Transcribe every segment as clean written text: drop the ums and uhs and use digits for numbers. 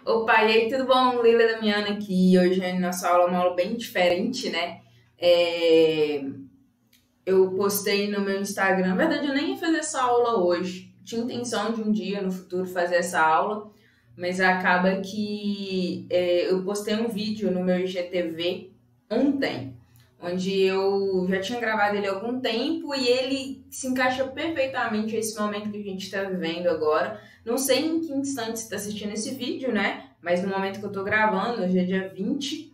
Opa, e aí, tudo bom? Lila Damiana aqui. Hoje a nossa aula é uma aula bem diferente, né? É, Eu postei no meu Instagram, na verdade eu nem ia fazer essa aula hoje. Tinha intenção de um dia no futuro fazer essa aula, mas acaba que eu postei um vídeo no meu IGTV ontem, onde eu já tinha gravado ele há algum tempo e ele se encaixa perfeitamente nesse momento que a gente está vivendo agora. Não sei em que instante você está assistindo esse vídeo, né? Mas no momento que eu estou gravando, hoje é dia 20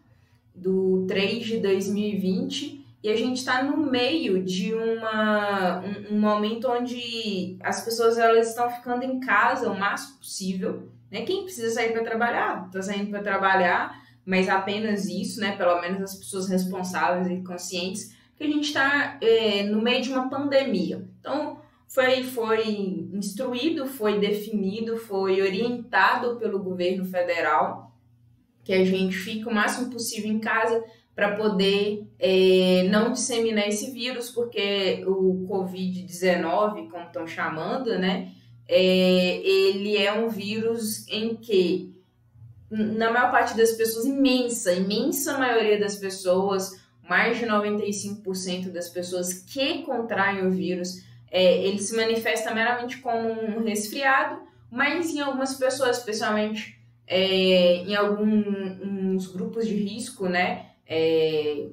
de 3 de 2020, e a gente está no meio de um momento onde as pessoas elas estão ficando em casa o máximo possível, né? Quem precisa sair para trabalhar, está saindo para trabalhar, mas apenas isso, né? Pelo menos as pessoas responsáveis e conscientes que a gente está no meio de uma pandemia. Então, foi instruído, foi definido, foi orientado pelo governo federal que a gente fique o máximo possível em casa para poder não disseminar esse vírus, porque o Covid-19, como estão chamando, né, ele é um vírus em que, na maior parte das pessoas, imensa maioria das pessoas, mais de 95% das pessoas que contraem o vírus, ele se manifesta meramente como um resfriado, mas em algumas pessoas, especialmente em alguns grupos de risco, né,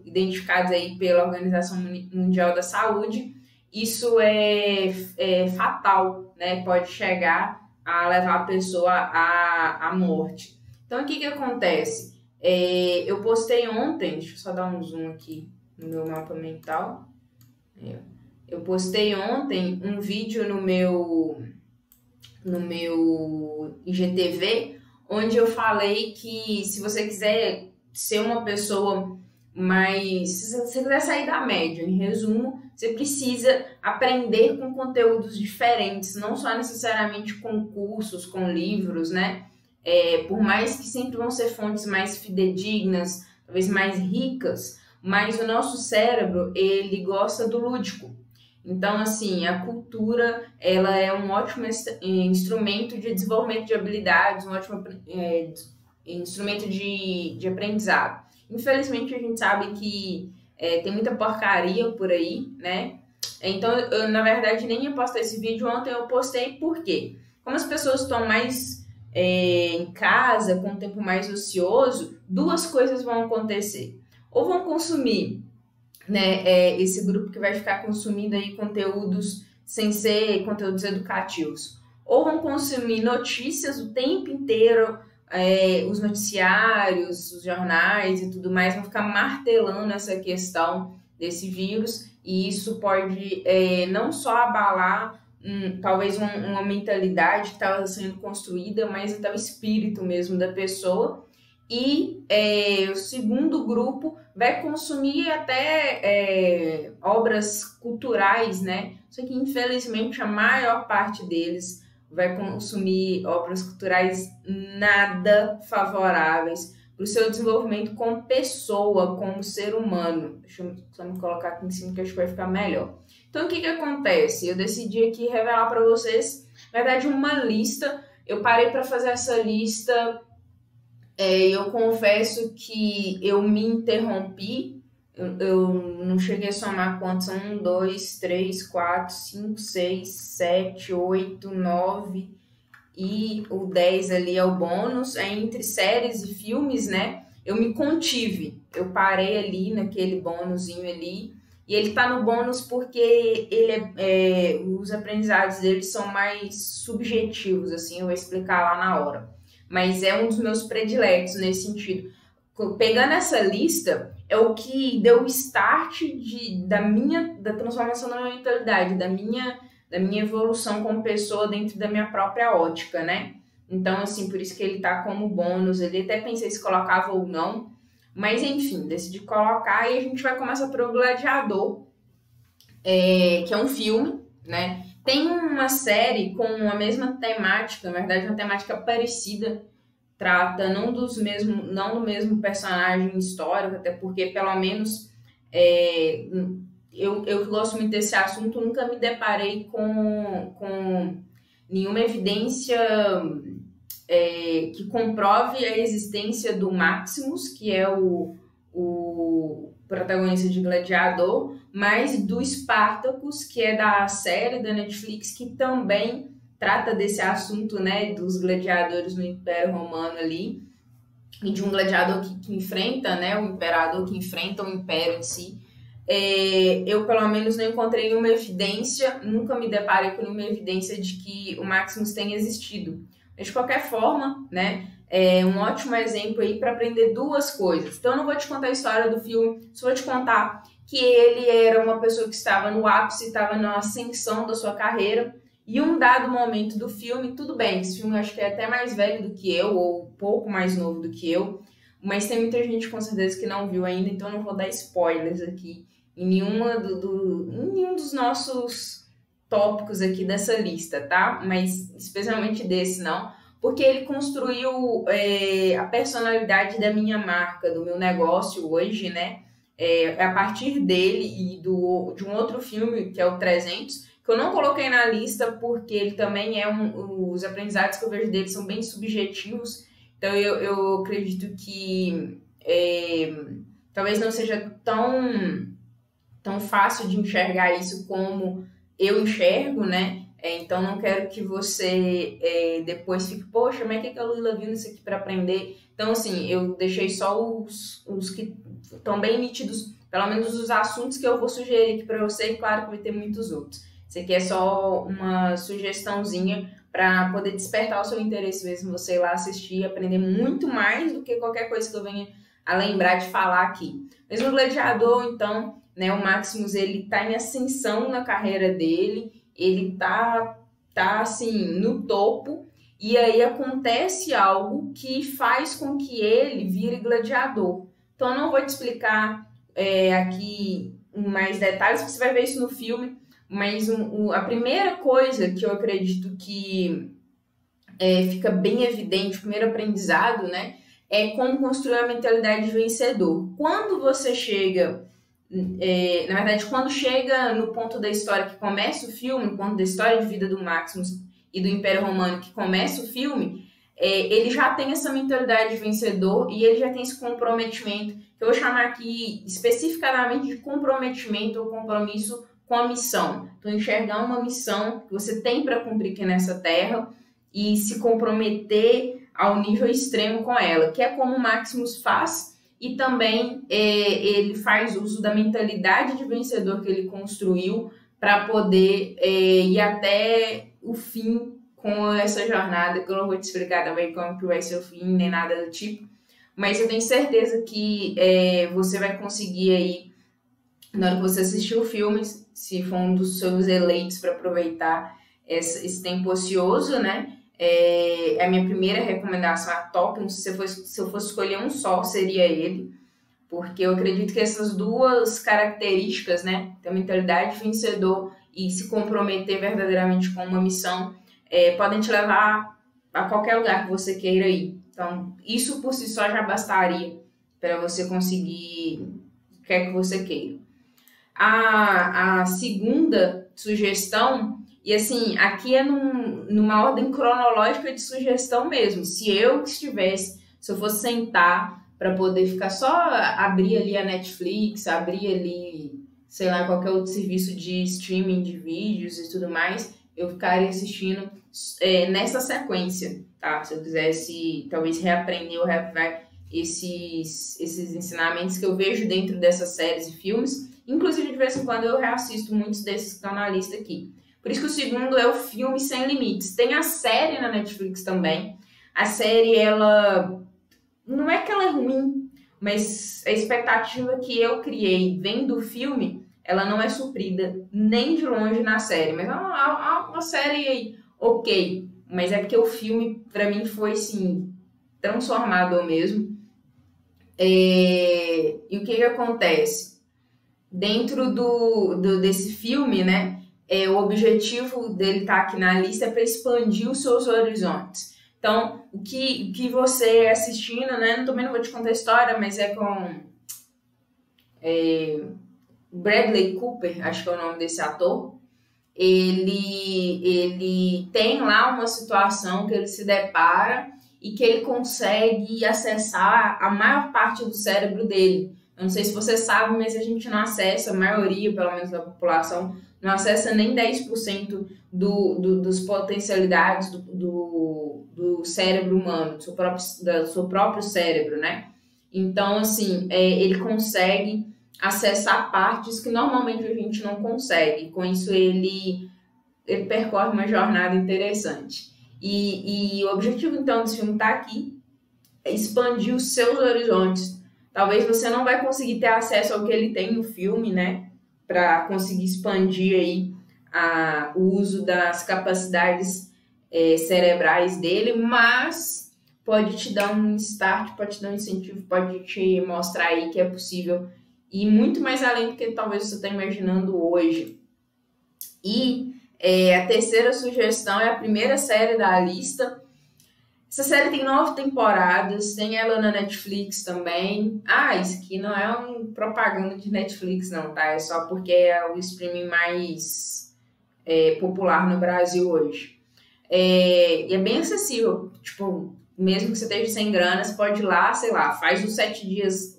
identificados aí pela Organização Mundial da Saúde, isso é fatal, né, pode chegar a levar a pessoa à morte. Então, o que acontece? Eu postei ontem, deixa eu só dar um zoom aqui no meu mapa mental. Eu postei ontem um vídeo no meu IGTV, onde eu falei que se você quiser ser uma pessoa mais... Se você quiser sair da média, em resumo, você precisa aprender com conteúdos diferentes, não só necessariamente com cursos, com livros, né? Por mais que sempre vão ser fontes mais fidedignas, talvez mais ricas, mas o nosso cérebro, ele gosta do lúdico. Então, assim, a cultura, ela é um ótimo instrumento de desenvolvimento de habilidades, um ótimo instrumento de aprendizado. Infelizmente, a gente sabe que tem muita porcaria por aí, né? Então, eu, na verdade, nem ia postar esse vídeo ontem, eu postei por quê? Como as pessoas estão mais em casa, com um tempo mais ocioso, duas coisas vão acontecer. Ou vão consumir, né, esse grupo que vai ficar consumindo aí conteúdos sem ser conteúdos educativos, ou vão consumir notícias o tempo inteiro, os noticiários, os jornais e tudo mais vão ficar martelando essa questão desse vírus, e isso pode não só abalar talvez uma mentalidade que estava sendo construída, mas até o espírito mesmo da pessoa. E o segundo grupo vai consumir até obras culturais, né? Só que, infelizmente, a maior parte deles vai consumir obras culturais nada favoráveis para o seu desenvolvimento como pessoa, como ser humano. Deixa eu só me colocar aqui em cima que acho que vai ficar melhor. Então, o que acontece? Eu decidi aqui revelar para vocês, na verdade, uma lista. Eu parei para fazer essa lista. Eu confesso que eu me interrompi, eu não cheguei a somar quantos são: 1, 2, 3, 4, 5, 6, 7, 8, 9 e o 10 ali é o bônus, entre séries e filmes, né? Eu me contive, eu parei ali naquele bônusinho ali, e ele tá no bônus porque os aprendizados dele são mais subjetivos, assim, eu vou explicar lá na hora. Mas é um dos meus prediletos nesse sentido. Pegando essa lista, é o que deu o start da transformação da minha mentalidade, da minha evolução como pessoa dentro da minha própria ótica, né? Então, assim, por isso que ele tá como bônus. Ele até pensei se colocava ou não, mas enfim, decidi colocar, e a gente vai começar por O Gladiador, que é um filme, né? Tem uma série com a mesma temática, na verdade, uma temática parecida, trata não do mesmo personagem histórico, até porque, pelo menos, eu gosto muito desse assunto, nunca me deparei com nenhuma evidência que comprove a existência do Maximus, que é o protagonista de Gladiador, mas do Spartacus, que é da série da Netflix, que também trata desse assunto, né, dos gladiadores no Império Romano ali, e de um gladiador que enfrenta, né, o imperador que enfrenta o império em si. Eu, pelo menos, não encontrei nenhuma evidência, nunca me deparei com nenhuma evidência de que o Maximus tenha existido. Mas, de qualquer forma, né, é um ótimo exemplo aí para aprender duas coisas. Então, eu não vou te contar a história do filme, só vou te contar que ele era uma pessoa que estava no ápice, estava na ascensão da sua carreira, e um dado momento do filme, tudo bem, esse filme eu acho que é até mais velho do que eu, ou um pouco mais novo do que eu, mas tem muita gente com certeza que não viu ainda, então eu não vou dar spoilers aqui em nenhum dos nossos tópicos aqui dessa lista, tá? Mas especialmente desse não, porque ele construiu a personalidade da minha marca, do meu negócio hoje, né? A partir dele e de um outro filme, que é o 300, que eu não coloquei na lista porque ele também os aprendizados que eu vejo dele são bem subjetivos, então eu acredito que talvez não seja tão fácil de enxergar isso como eu enxergo, né? Então não quero que você depois fique, poxa, mas o que a Luíla viu nisso aqui para aprender? Então, assim, eu deixei só os que estão bem nítidos, pelo menos os assuntos que eu vou sugerir aqui para você, e claro que vai ter muitos outros. Isso aqui é só uma sugestãozinha para poder despertar o seu interesse mesmo, você ir lá assistir e aprender muito mais do que qualquer coisa que eu venha a lembrar de falar aqui. Mas no Gladiador, então, né, o Maximus, ele tá em ascensão na carreira dele, ele tá assim, no topo, e aí acontece algo que faz com que ele vire gladiador. Então, eu não vou te explicar aqui em mais detalhes, você vai ver isso no filme, mas a primeira coisa que eu acredito que fica bem evidente, o primeiro aprendizado, né, é como construir a mentalidade de vencedor. Quando você chega, na verdade, quando chega no ponto da história que começa o filme, no ponto da história de vida do Maximus e do Império Romano que começa o filme, ele já tem essa mentalidade de vencedor e ele já tem esse comprometimento, que eu vou chamar aqui especificadamente de comprometimento ou compromisso com a missão. Então, enxergar uma missão que você tem para cumprir aqui nessa terra e se comprometer ao nível extremo com ela, que é como o Maximus faz, e também ele faz uso da mentalidade de vencedor que ele construiu para poder ir até o fim com essa jornada, que eu não vou te explicar também como que vai ser o fim, nem nada do tipo, mas eu tenho certeza que você vai conseguir aí, na hora que você assistir o filme, se for um dos seus eleitos para aproveitar esse tempo ocioso, né? A minha primeira recomendação, a top, se eu fosse escolher um só, seria ele, porque eu acredito que essas duas características, né, da mentalidade de vencedor e se comprometer verdadeiramente com uma missão, podem te levar a qualquer lugar que você queira ir. Então, isso por si só já bastaria para você conseguir o que é que você queira. A segunda sugestão, e assim, aqui é numa ordem cronológica de sugestão mesmo. Se eu fosse sentar para poder ficar só abrir ali a Netflix, abrir ali, sei lá, qualquer outro serviço de streaming de vídeos e tudo mais, eu ficaria assistindo nessa sequência, tá? Se eu quisesse talvez reaprender ou reavivar esses ensinamentos que eu vejo dentro dessas séries e filmes. Inclusive, de vez em quando eu reassisto muitos desses que estão na lista aqui. Por isso que o segundo é o filme Sem Limites. Tem a série na Netflix também. A série, ela... não é que ela é ruim, mas a expectativa que eu criei vendo o filme, ela não é suprida nem de longe na série. Mas é uma série ok. Mas é porque o filme, pra mim, foi, assim, transformador mesmo. E o que acontece? Dentro desse filme, né? O objetivo dele estar aqui na lista é para expandir os seus horizontes. Então, o que você assistindo, né? Também não vou te contar a história, mas é com Bradley Cooper, acho que é o nome desse ator. Ele tem lá uma situação que ele se depara e que ele consegue acessar a maior parte do cérebro dele. Eu não sei se você sabe, mas a gente não acessa, a maioria, pelo menos da população, não acessa nem 10% das potencialidades do cérebro humano, do seu próprio cérebro, né? Então, assim, ele consegue acessar partes que normalmente a gente não consegue. Com isso, ele percorre uma jornada interessante. E o objetivo, então, desse filme tá aqui, é expandir os seus horizontes. Talvez você não vai conseguir ter acesso ao que ele tem no filme, né? Para conseguir expandir aí o uso das capacidades cerebrais dele, mas pode te dar um start, pode te dar um incentivo, pode te mostrar aí que é possível ir muito mais além do que talvez você está imaginando hoje. E a terceira sugestão é a primeira série da lista. Essa série tem 9 temporadas, tem ela na Netflix também. Isso aqui não é um propaganda de Netflix não, tá? É só porque é o streaming mais popular no Brasil hoje. E é bem acessível, tipo, mesmo que você esteja sem grana, você pode ir lá, sei lá, faz os 7 dias,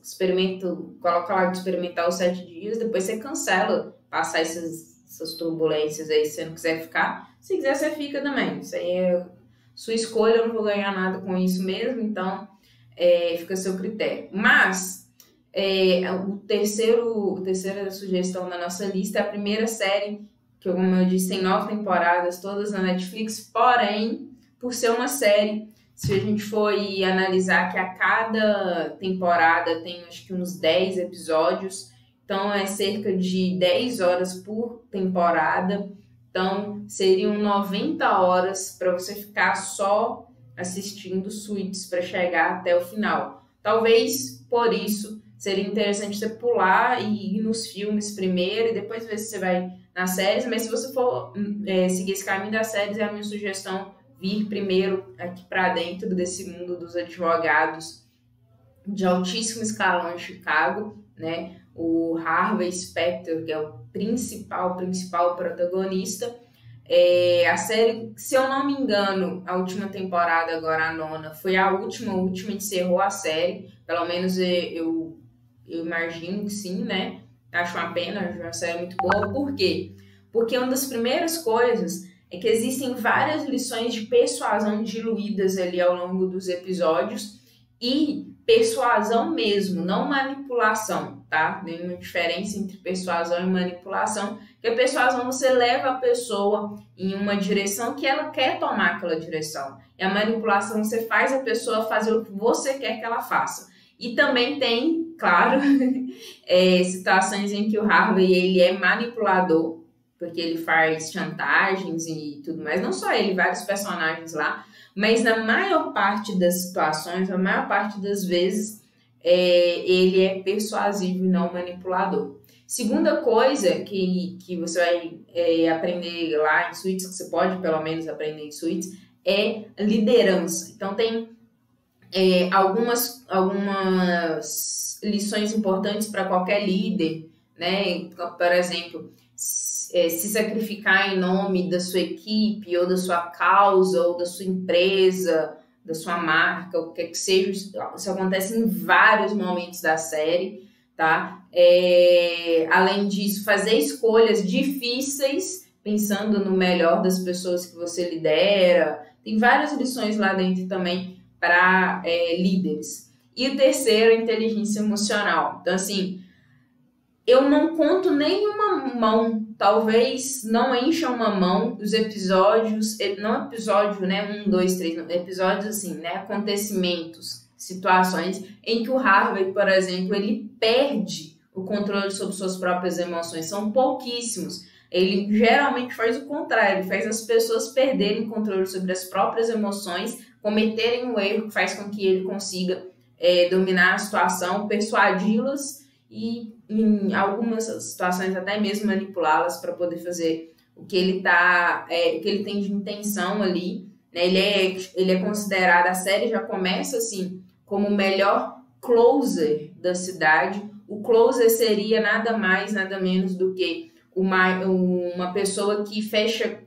coloca lá de experimentar os 7 dias, depois você cancela, passar essas turbulências aí, se você não quiser ficar. Se quiser, você fica também. Isso aí é sua escolha, eu não vou ganhar nada com isso mesmo, então fica a seu critério. Mas a terceira sugestão da nossa lista é a primeira série, que como eu disse, tem 9 temporadas, todas na Netflix, porém, por ser uma série, se a gente for analisar que a cada temporada tem acho que uns 10 episódios, então é cerca de 10 horas por temporada. Então, seriam 90 horas para você ficar só assistindo Suits para chegar até o final. Talvez, por isso, seria interessante você pular e ir nos filmes primeiro e depois ver se você vai nas séries. Mas se você for seguir esse caminho das séries, é a minha sugestão vir primeiro aqui para dentro desse mundo dos advogados de altíssimo escalão em Chicago, né? O Harvey Specter, que é o principal protagonista. A série, se eu não me engano, a última temporada, agora a 9ª, foi a última encerrou a série, pelo menos eu imagino que sim, né? Acho uma pena, é uma série muito boa. Por quê? Porque uma das primeiras coisas é que existem várias lições de persuasão diluídas ali ao longo dos episódios, e persuasão mesmo, não manipulação, tá? Tem uma diferença entre persuasão e manipulação, porque a persuasão você leva a pessoa em uma direção que ela quer tomar aquela direção, e a manipulação você faz a pessoa fazer o que você quer que ela faça. E também tem, claro, situações em que o Harvey ele é manipulador, porque ele faz chantagens e tudo mais, não só ele, vários personagens lá, mas na maior parte das situações, na maior parte das vezes, ele é persuasivo e não manipulador. Segunda coisa que você vai aprender lá em Suits, que você pode pelo menos aprender em Suits, é liderança. Então tem algumas lições importantes para qualquer líder, né? Por exemplo, se sacrificar em nome da sua equipe, ou da sua causa, ou da sua empresa, da sua marca, o que quer que seja. Isso acontece em vários momentos da série, tá? Além disso, fazer escolhas difíceis, pensando no melhor das pessoas que você lidera. Tem várias lições lá dentro também para líderes. E o terceiro é inteligência emocional. Então, assim, eu não conto nenhuma mão, talvez não encha uma mão os episódios, não episódio, né, 1, 2, 3, não, episódios assim, né, acontecimentos, situações em que o Harvey, por exemplo, ele perde o controle sobre suas próprias emoções, são pouquíssimos. Ele geralmente faz o contrário, ele faz as pessoas perderem o controle sobre as próprias emoções, cometerem um erro que faz com que ele consiga dominar a situação, persuadi-las e em algumas situações até mesmo manipulá-las para poder fazer o que ele que ele tem de intenção ali, né? Ele é considerado, a série já começa assim, como o melhor closer da cidade. O closer seria nada mais, nada menos do que uma pessoa que fecha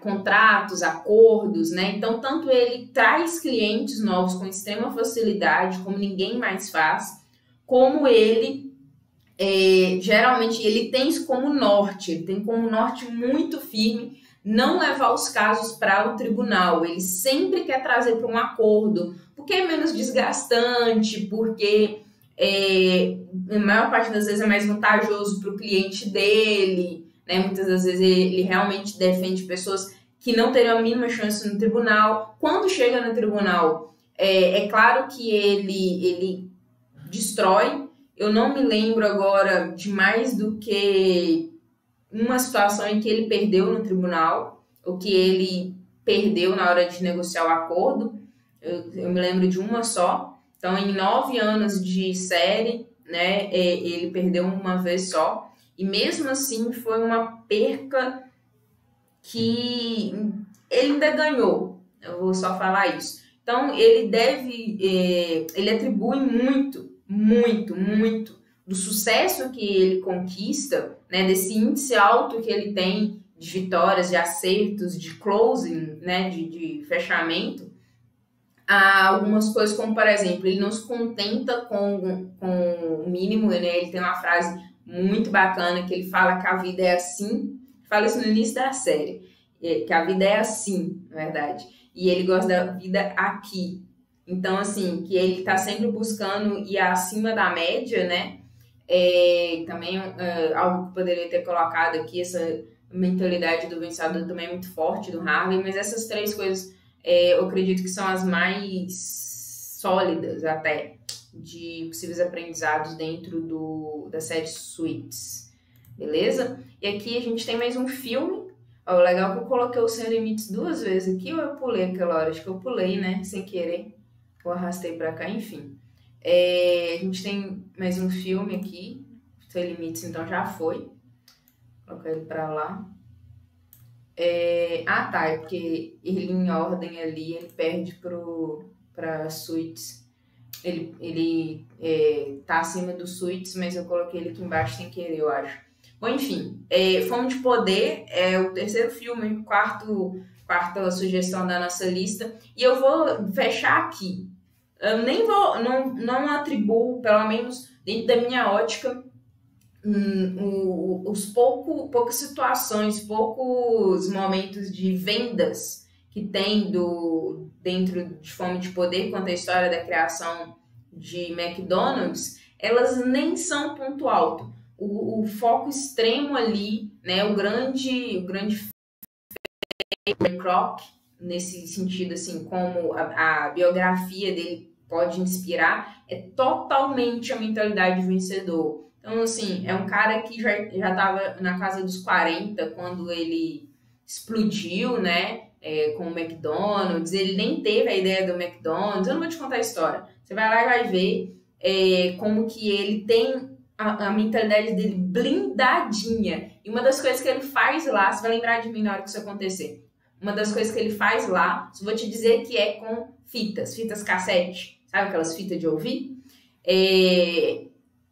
contratos, acordos, né? Então, tanto ele traz clientes novos com extrema facilidade, como ninguém mais faz, como ele, geralmente, ele tem isso como norte, ele tem como norte muito firme não levar os casos para o tribunal. Ele sempre quer trazer para um acordo, porque é menos desgastante, porque a maior parte das vezes é mais vantajoso para o cliente dele, né? Muitas das vezes ele realmente defende pessoas que não teriam a mínima chance no tribunal. Quando chega no tribunal, é claro que ele destrói. Eu não me lembro agora de mais do que uma situação em que ele perdeu no tribunal, ou que ele perdeu na hora de negociar o acordo. Eu me lembro de uma só. Então, em 9 anos de série, né, ele perdeu uma vez só. E mesmo assim, foi uma perca que ele ainda ganhou. Eu vou só falar isso. Então, ele atribui muito do sucesso que ele conquista, né, desse índice alto que ele tem de vitórias, de acertos, de closing, né, de fechamento, a algumas coisas como, por exemplo, ele não se contenta com o mínimo, né? Ele tem uma frase muito bacana que ele fala que a vida é assim, fala isso no início da série, que a vida é assim, na verdade, e ele gosta da vida aqui. Então, assim, que ele tá sempre buscando ir acima da média, né? Também algo que poderia ter colocado aqui, essa mentalidade do vencedor também é muito forte do Harvey, mas essas 3 coisas eu acredito que são as mais sólidas até de possíveis aprendizados dentro da série Suits, beleza? E aqui a gente tem mais um filme. O legal é que eu coloquei o Sem Limites 2 vezes aqui, ou eu pulei aquela hora? Acho que eu pulei, né? Sem querer. Eu arrastei pra cá, enfim. A gente tem mais um filme aqui. Sem Limites, então já foi. Vou colocar ele pra lá. Tá, é porque ele em ordem ali, ele perde pra Suits. Ele tá acima do Suits, mas eu coloquei ele aqui embaixo sem querer, eu acho. Bom, enfim, Fome de Poder é o 3º filme, quarta sugestão da nossa lista. E eu vou fechar aqui. Eu nem vou, não atribuo, pelo menos dentro da minha ótica, poucas situações, poucos momentos de vendas que tem dentro de Fome de Poder, quanto à história da criação de McDonald's, elas nem são ponto alto. O foco extremo ali, né, o grande Kroc, nesse sentido, assim, como a biografia dele pode inspirar, é totalmente a mentalidade de vencedor. Então, assim, é um cara que já estava na casa dos 40 quando ele explodiu, né, com o McDonald's. Ele nem teve a ideia do McDonald's. Eu não vou te contar a história. Você vai lá e vai ver como que ele tem a mentalidade dele blindadinha. E uma das coisas que ele faz lá, você vai lembrar de mim na hora que isso acontecer. Uma das coisas que ele faz lá, só vou te dizer que é com fitas cassete. Sabe aquelas fitas de ouvir?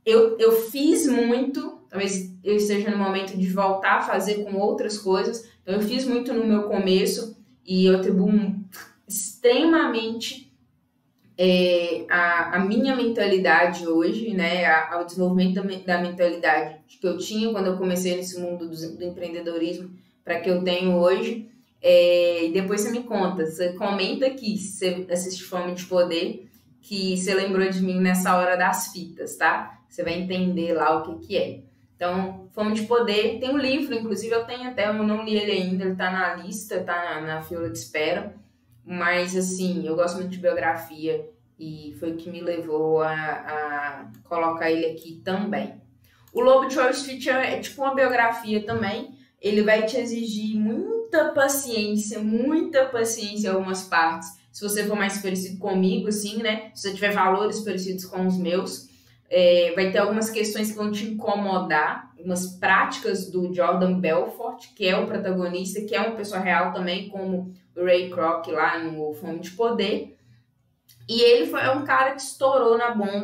Eu fiz muito, talvez eu esteja no momento de voltar a fazer com outras coisas. Então, eu fiz muito no meu começo e eu atribuo extremamente a minha mentalidade hoje, né, ao desenvolvimento da mentalidade que eu tinha quando eu comecei nesse mundo do empreendedorismo para que eu tenho hoje. E depois você me conta, você comenta aqui se você assiste Fome de Poder, que você lembrou de mim nessa hora das fitas, tá? Você vai entender lá o que é. Então, Fome de Poder, tem um livro, inclusive eu tenho até, eu não li ele ainda, ele tá na lista, tá na fila de espera, mas assim, eu gosto muito de biografia e foi o que me levou a colocar ele aqui também. O Lobo de Wall Street é tipo uma biografia também, ele vai te exigir muita paciência em algumas partes. Se você for mais parecido comigo, assim, né? Se você tiver valores parecidos com os meus, vai ter algumas questões que vão te incomodar, algumas práticas do Jordan Belfort, que é o protagonista, que é uma pessoa real também, como o Ray Kroc lá no Fome de Poder. E ele é um cara que estourou na bolsa,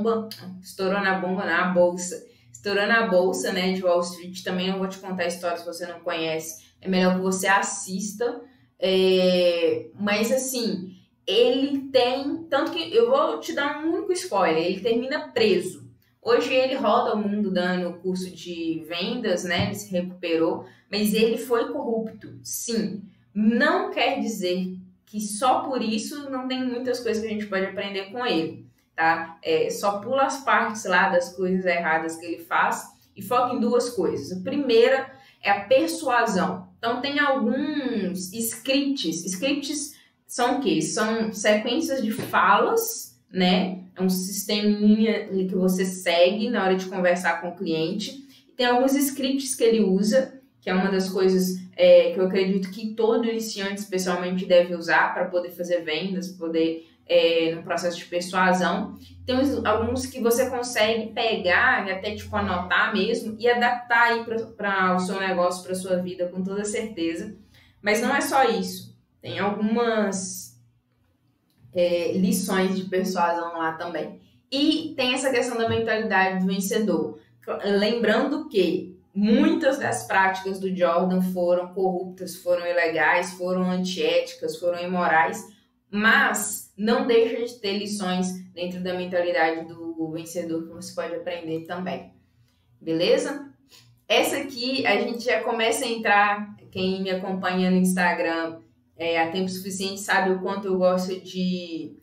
né, de Wall Street. Também não vou te contar a história se você não conhece é melhor que você assista. Mas assim, ele tem... Tanto que eu vou te dar um único spoiler, ele termina preso. Hoje ele roda o mundo dando curso de vendas, né? Ele se recuperou, mas ele foi corrupto, sim. Não quer dizer que só por isso não tem muitas coisas que a gente pode aprender com ele, tá? Só pula as partes lá das coisas erradas que ele faz e foca em duas coisas. A primeira é a persuasão. Então tem alguns scripts. Scripts são o quê? São sequências de falas, né? É um sisteminha que você segue na hora de conversar com o cliente. Tem alguns scripts que ele usa, que é uma das coisas que eu acredito que todo iniciante especialmente deve usar para poder fazer vendas, poder no processo de persuasão. Tem alguns que você consegue pegar e até tipo anotar mesmo e adaptar aí para o seu negócio, para a sua vida com toda certeza. Mas não é só isso. Tem algumas lições de persuasão lá também. E tem essa questão da mentalidade do vencedor. Lembrando que muitas das práticas do Jordan foram corruptas, foram ilegais, foram antiéticas, foram imorais, mas não deixa de ter lições dentro da mentalidade do vencedor que você pode aprender também. Beleza? Essa aqui a gente já começa a entrar, quem me acompanha no Instagram há tempo suficiente sabe o quanto eu gosto de...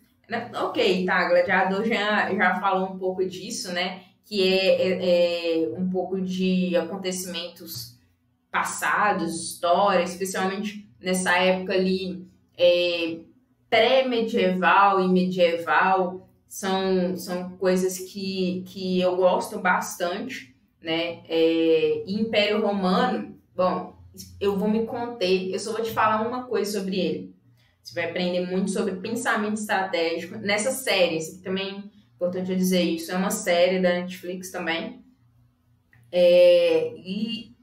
Ok, tá, Gladiador já falou um pouco disso, né? Que é um pouco de acontecimentos passados, história, especialmente nessa época ali pré-medieval e medieval, são coisas que eu gosto bastante, né? Império Romano, bom, eu vou me conter, eu só vou te falar uma coisa sobre ele. Você vai aprender muito sobre pensamento estratégico nessa série. Isso aqui também é importante eu dizer isso. É uma série da Netflix também. E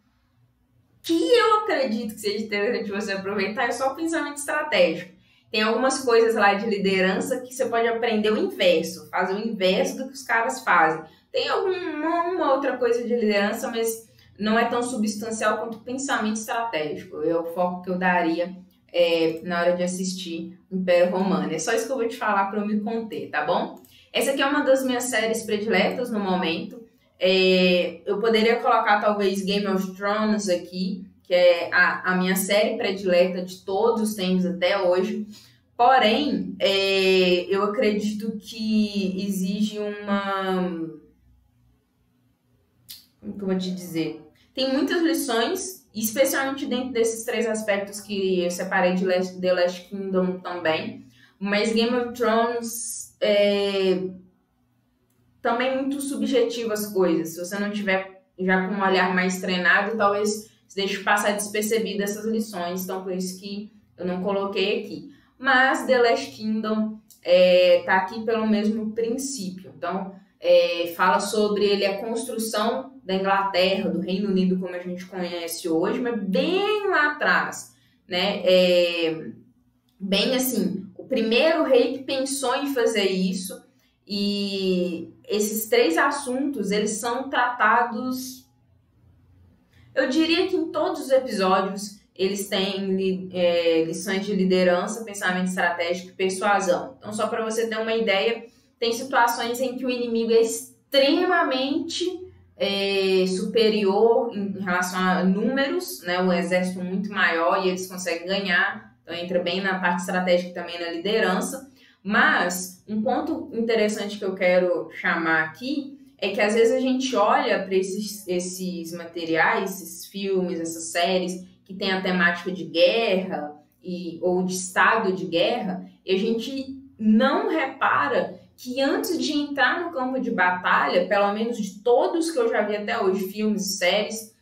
que eu acredito que seja interessante você aproveitar é só o pensamento estratégico. Tem algumas coisas lá de liderança que você pode aprender o inverso. Fazer o inverso do que os caras fazem. Tem uma outra coisa de liderança, mas não é tão substancial quanto o pensamento estratégico. É o foco que eu daria na hora de assistir Império Romano. É só isso que eu vou te falar para eu me conter, tá bom? Essa aqui é uma das minhas séries prediletas no momento. Eu poderia colocar talvez Game of Thrones aqui, que é a minha série predileta de todos os tempos até hoje. Porém, eu acredito que exige uma... Como que eu vou te dizer? Tem muitas lições, especialmente dentro desses três aspectos que eu separei de The Last Kingdom também. Mas Game of Thrones também muito subjetivo as coisas. Se você não tiver já com um olhar mais treinado, talvez você deixe passar despercebido essas lições. Então, por isso que eu não coloquei aqui. Mas The Last Kingdom tá aqui pelo mesmo princípio. Então, fala sobre a construção da Inglaterra, do Reino Unido, como a gente conhece hoje, mas bem lá atrás, né? Bem assim, o primeiro rei que pensou em fazer isso, e esses três assuntos, eles são tratados, eu diria que em todos os episódios, eles têm lições de liderança, pensamento estratégico e persuasão. Então, só para você ter uma ideia, tem situações em que o inimigo é extremamente superior em relação a números, né? Um exército muito maior e eles conseguem ganhar. Então entra bem na parte estratégica e também na liderança. Mas um ponto interessante que eu quero chamar aqui é que às vezes a gente olha para esses materiais, esses filmes, essas séries que tem a temática de guerra ou de estado de guerra, e a gente não repara que antes de entrar no campo de batalha, pelo menos de todos que eu já vi até hoje, filmes, séries,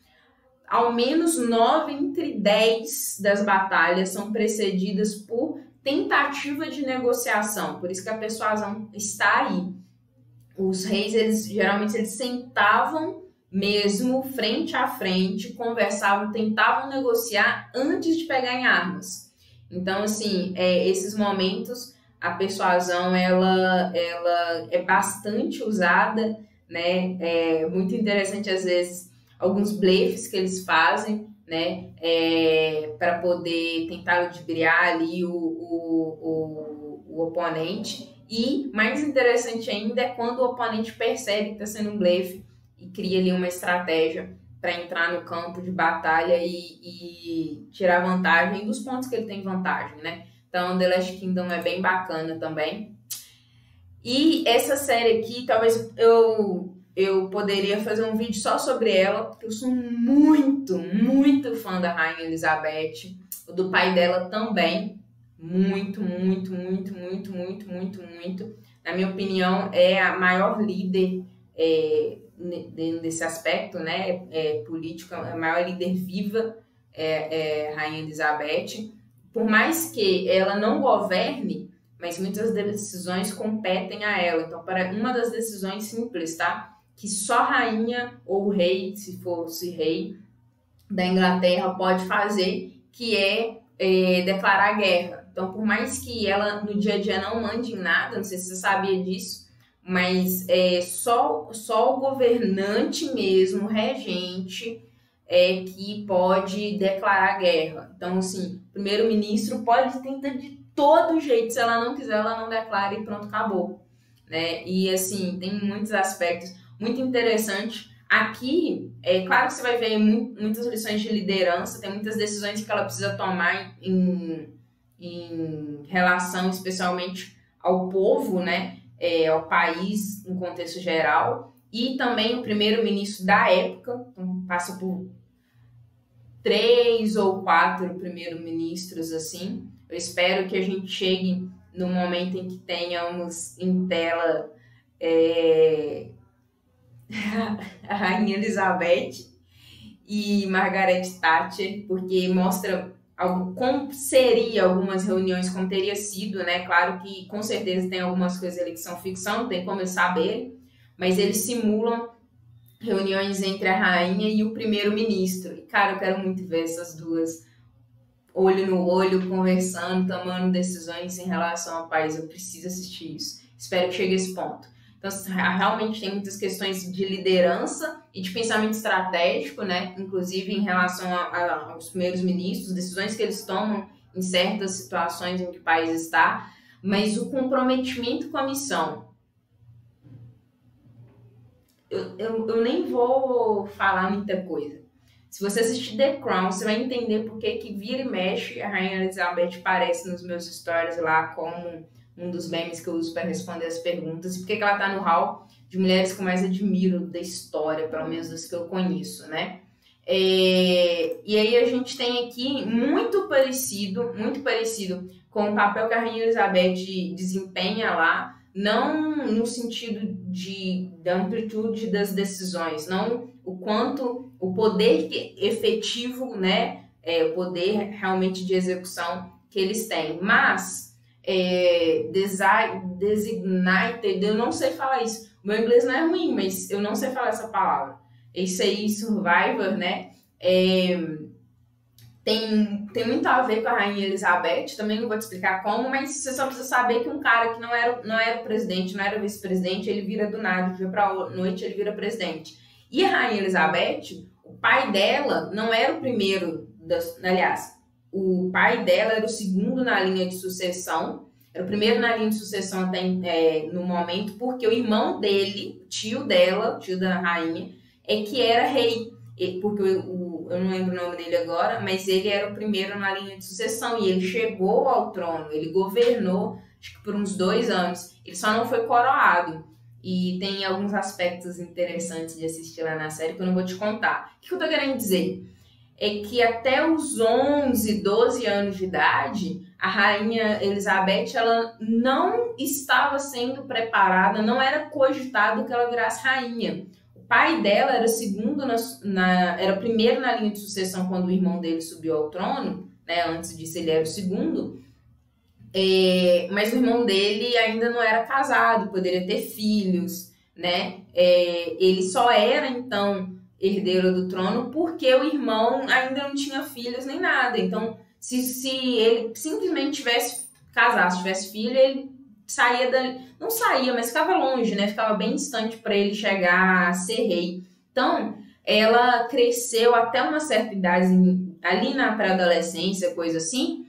ao menos 9 entre 10 das batalhas são precedidas por tentativa de negociação. Por isso que a persuasão está aí. Os reis, geralmente, eles sentavam mesmo frente a frente, conversavam, tentavam negociar antes de pegar em armas. Então, assim, esses momentos... A persuasão, ela é bastante usada, né? É muito interessante, às vezes, alguns blefs que eles fazem, né, para poder tentar ludibriar ali o oponente. E mais interessante ainda é quando o oponente percebe que está sendo um blefe e cria ali uma estratégia para entrar no campo de batalha e tirar vantagem dos pontos que ele tem vantagem, né? Então, The Last Kingdom é bem bacana também. E essa série aqui, talvez eu poderia fazer um vídeo só sobre ela, porque eu sou muito, muito fã da Rainha Elizabeth, do pai dela também. Muito, muito, muito, muito, muito, muito, muito. Na minha opinião, é a maior líder desse aspecto, né? Político, a maior líder viva Rainha Elizabeth. Por mais que ela não governe, mas muitas decisões competem a ela. Então, para uma das decisões simples, tá? Que só a rainha ou o rei, se fosse rei da Inglaterra, pode fazer, que é declarar guerra. Então, por mais que ela no dia a dia não mande em nada, não sei se você sabia disso, mas só o governante mesmo, o regente, que pode declarar guerra. Então, assim, o primeiro-ministro pode tentar de todo jeito, se ela não quiser, ela não declara e pronto, acabou. Né? E, assim, tem muitos aspectos muito interessantes. Aqui, claro que você vai ver muitas lições de liderança, tem muitas decisões que ela precisa tomar em relação especialmente ao povo, né? Ao país em contexto geral, e também o primeiro-ministro da época, então, passa por 3 ou 4 primeiros-ministros, assim. Eu espero que a gente chegue no momento em que tenhamos em tela a Rainha Elizabeth e Margaret Thatcher, porque mostra como seria algumas reuniões, como teria sido, né? Claro que com certeza tem algumas coisas ali que são ficção, não tem como eu saber, mas eles simulam reuniões entre a rainha e o primeiro-ministro. E, cara, eu quero muito ver essas duas olho no olho, conversando, tomando decisões em relação ao país. Eu preciso assistir isso. Espero que chegue a esse ponto. Então, realmente tem muitas questões de liderança e de pensamento estratégico, né? Inclusive em relação aos primeiros ministros, decisões que eles tomam em certas situações em que o país está, mas o comprometimento com a missão. Eu nem vou falar muita coisa. Se você assistir The Crown, você vai entender por que vira e mexe a Rainha Elizabeth aparece nos meus stories lá como um dos memes que eu uso para responder as perguntas, e por que ela tá no hall de mulheres que eu mais admiro da história, pelo menos das que eu conheço, né? E aí a gente tem aqui muito parecido com o papel que a Rainha Elizabeth desempenha lá, não no sentido da amplitude das decisões, não o quanto o poder efetivo, né, o poder realmente de execução que eles têm, mas designated, eu não sei falar isso, o meu inglês não é ruim, mas eu não sei falar essa palavra, isso aí, survivor, né, tem muito a ver com a Rainha Elizabeth, também não vou te explicar como, mas você só precisa saber que um cara que não era o presidente, não era o vice-presidente, ele vira do nada, de dia pra noite ele vira presidente. E a Rainha Elizabeth, o pai dela não era o primeiro, aliás, o pai dela era o segundo na linha de sucessão, era o primeiro na linha de sucessão até no momento, porque o irmão dele, tio da rainha, que era rei, porque eu não lembro o nome dele agora, mas ele era o primeiro na linha de sucessão e ele chegou ao trono, ele governou, acho que por uns 2 anos, ele só não foi coroado. E tem alguns aspectos interessantes de assistir lá na série que eu não vou te contar. O que eu tô querendo dizer? É que até os 11, 12 anos de idade, a Rainha Elizabeth, ela não estava sendo preparada, não era cogitado que ela virasse rainha. O pai dela era o segundo era o primeiro na linha de sucessão quando o irmão dele subiu ao trono, né? Antes disso ele era o segundo. Mas o irmão dele ainda não era casado, poderia ter filhos, né? Ele só era, então, herdeiro do trono porque o irmão ainda não tinha filhos nem nada. Então, se ele simplesmente tivesse casado, tivesse filho, ele saía dali, não saía, mas ficava longe, né? Ficava bem distante para ele chegar a ser rei. Então, ela cresceu até uma certa idade, ali na pré-adolescência, coisa assim,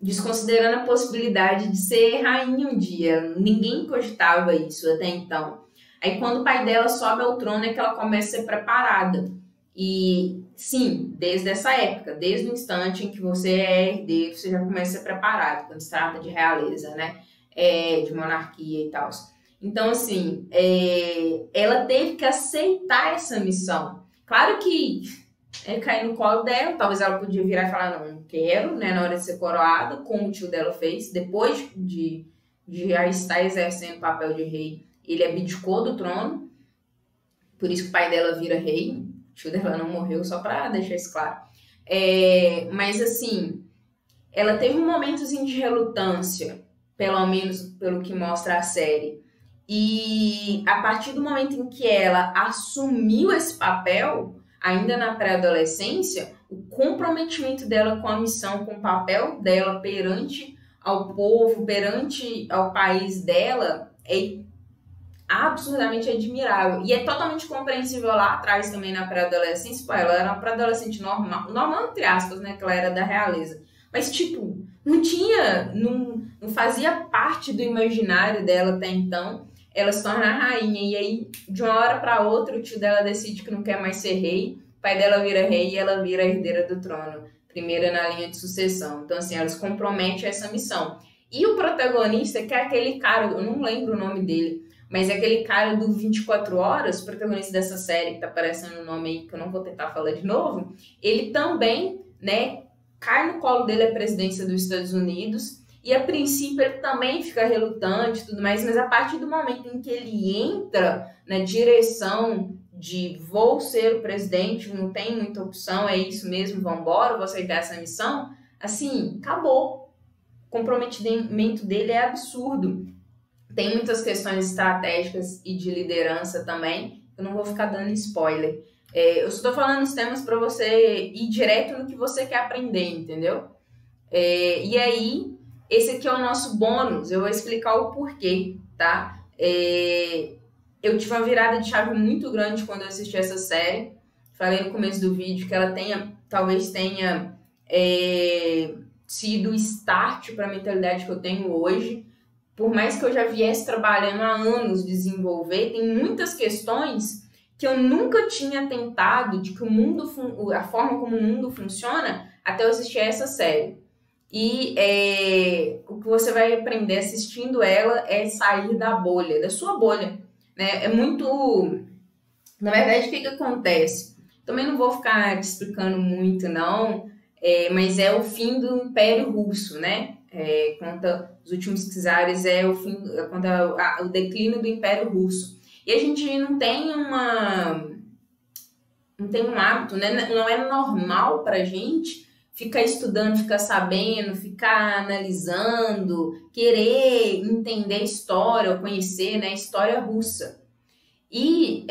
desconsiderando a possibilidade de ser rainha um dia. Ninguém cogitava isso até então. Aí quando o pai dela sobe ao trono é que ela começa a ser preparada. E sim, desde essa época, desde o instante em que você é herdeiro, você já começa a ser preparado, quando se trata de realeza, né? De monarquia e tal. Então, assim, ela teve que aceitar essa missão. Claro que caiu no colo dela, talvez ela podia virar e falar, não quero, né, na hora de ser coroada, como o tio dela fez, depois de já estar exercendo o papel de rei, ele abdicou do trono, por isso que o pai dela vira rei, o tio dela não morreu, só pra deixar isso claro. Mas, assim, ela teve um momentozinho de relutância, pelo menos pelo que mostra a série, e a partir do momento em que ela assumiu esse papel, ainda na pré-adolescência, o comprometimento dela com a missão, com o papel dela perante ao povo, perante ao país dela, é absurdamente admirável. E é totalmente compreensível lá atrás também na pré-adolescência. Pô, ela era uma pré-adolescente normal entre aspas, né, que ela era da realeza. Mas, tipo, não fazia parte do imaginário dela até então ela se tornar rainha. E aí, de uma hora para outra, o tio dela decide que não quer mais ser rei, o pai dela vira rei e ela vira a herdeira do trono, primeira na linha de sucessão. Então, assim, ela se compromete a essa missão. E o protagonista, que é aquele cara, eu não lembro o nome dele, mas é aquele cara do 24 Horas, o protagonista dessa série, que tá aparecendo o nome aí, que eu não vou tentar falar de novo, ele também, né, cai no colo dele a presidência dos Estados Unidos, e a princípio ele também fica relutante e tudo mais, mas a partir do momento em que ele entra na direção de vou ser o presidente, não tem muita opção, é isso mesmo, vambora, vou aceitar essa missão, assim, acabou. O comprometimento dele é absurdo. Tem muitas questões estratégicas e de liderança também, eu não vou ficar dando spoiler. Eu só tô falando os temas para você ir direto no que você quer aprender, entendeu? E aí, esse aqui é o nosso bônus, eu vou explicar o porquê, tá? Eu tive uma virada de chave muito grande quando eu assisti essa série. Falei no começo do vídeo que ela talvez tenha sido o start para a mentalidade que eu tenho hoje. Por mais que eu já viesse trabalhando há anos desenvolver, tem muitas questões que eu nunca tinha tentado de que a forma como o mundo funciona até eu assistir essa série. E o que você vai aprender assistindo ela é sair da bolha, da sua bolha. Né? Na verdade, o que acontece? Também não vou ficar te explicando muito, não, mas é o fim do Império Russo, né? Conta os últimos czares, conta o declínio do Império Russo. E a gente não tem um hábito, né? Não é normal pra gente ficar estudando, ficar sabendo, ficar analisando, querer entender a história, ou conhecer, né, a história russa. E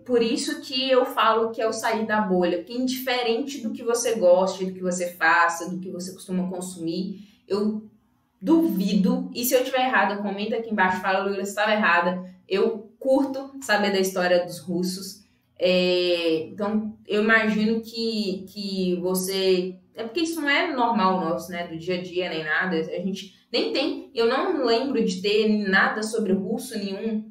por isso que eu falo que é o sair da bolha, porque indiferente do que você goste, do que você faça, do que você costuma consumir, eu duvido, e se eu estiver errada, comenta aqui embaixo, fala, Lula, se estava errada, eu curto saber da história dos russos. Então, eu imagino que você... porque isso não é normal nosso, né? Do dia a dia, nem nada. A gente nem tem... Eu não lembro de ter nada sobre russo, nenhum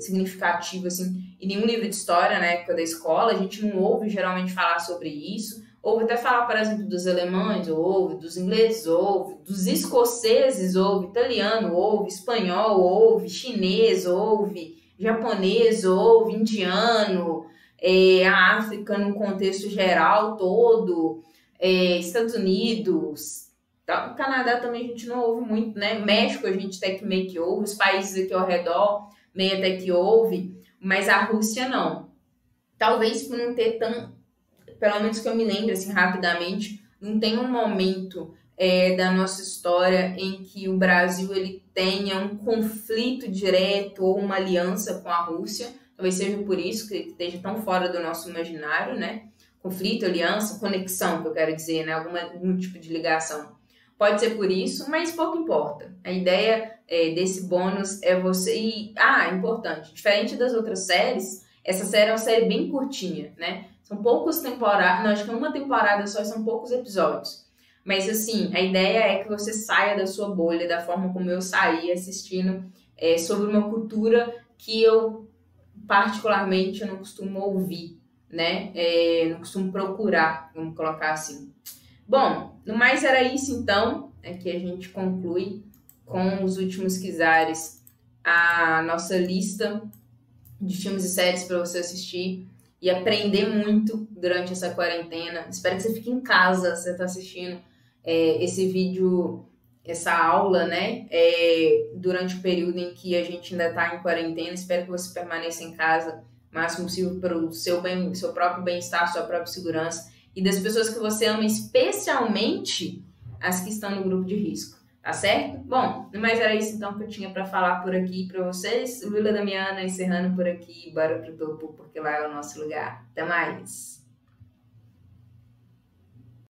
significativo, assim, em nenhum livro de história na época da escola. A gente não ouve geralmente falar sobre isso. Ouve até falar, por exemplo, dos alemães, ouve, dos ingleses, ouve, dos escoceses, ouve, italiano, ouve, espanhol, ouve, chinês, ouve, japonês, ouve, indiano, a África num contexto geral todo, Estados Unidos, tá? O Canadá também a gente não ouve muito, né? México a gente até que meio que ouve, os países aqui ao redor meio até que ouve, mas a Rússia não. Talvez por não ter pelo menos que eu me lembro assim rapidamente, não tem um momento da nossa história em que o Brasil ele tenha um conflito direto ou uma aliança com a Rússia. Talvez seja por isso que esteja tão fora do nosso imaginário, né? Conflito, aliança, conexão, que eu quero dizer, né? Algum tipo de ligação. Pode ser por isso, mas pouco importa. A ideia desse bônus é você... importante, diferente das outras séries, essa série é uma série bem curtinha, né? São poucas temporadas, não, acho que é uma temporada só e são poucos episódios. Mas, assim, a ideia é que você saia da sua bolha, da forma como eu saí assistindo sobre uma cultura que eu, particularmente, eu não costumo ouvir, né? Não costumo procurar, vamos colocar assim. Bom, no mais era isso, então, que a gente conclui com os últimos quizares a nossa lista de filmes e séries para você assistir e aprender muito durante essa quarentena. Espero que você fique em casa, você está assistindo esse vídeo, essa aula, né? Durante o período em que a gente ainda está em quarentena. Espero que você permaneça em casa o máximo possível para o seu próprio bem-estar, sua própria segurança e das pessoas que você ama, especialmente as que estão no grupo de risco. Tá certo? Bom, mas era isso então que eu tinha para falar por aqui para vocês. Lula Damiana encerrando por aqui. Bora pro topo, porque lá é o nosso lugar. Até mais!